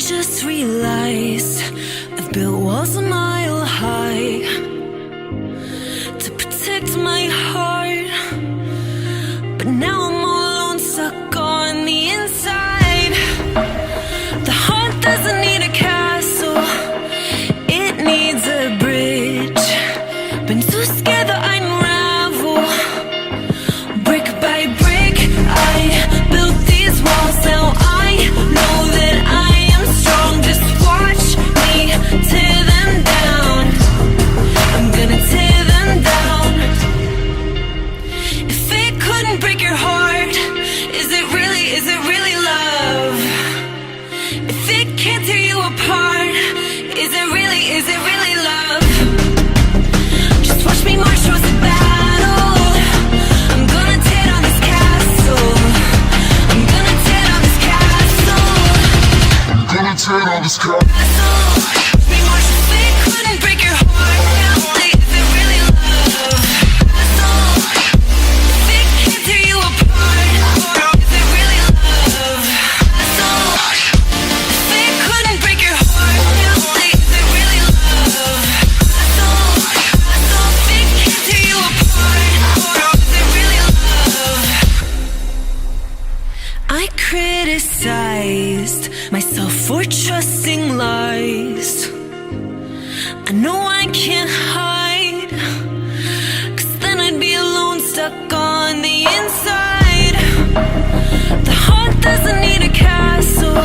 just realized I've built walls a mile high to protect my heart, but now I'm all alone, stuck on the inside. The heart doesn't need a castle, it needs a bridge. Been too scared that I unravel. Brick by brick, I built these walls. Now I know that I am strong. Just watch me tear them down. I'm gonna tear them down. If it couldn't break your heart, is it really love? If it can't tear you apart, is it really love? Just watch me march towards the battle. I'm gonna tear down this castle. I'm gonna tear down this castle. I'm gonna tear down this castle. Watch me march. If it couldn't break your heart, is it really love? If it can't tear you apart, is it really love? If it couldn't break your heart, is it really love? If it can't tear you apart, is it really love? I criticized myself for trusting lies. I know I can't hide, 'cause then I'd be alone, stuck on the inside. The heart doesn't need a castle,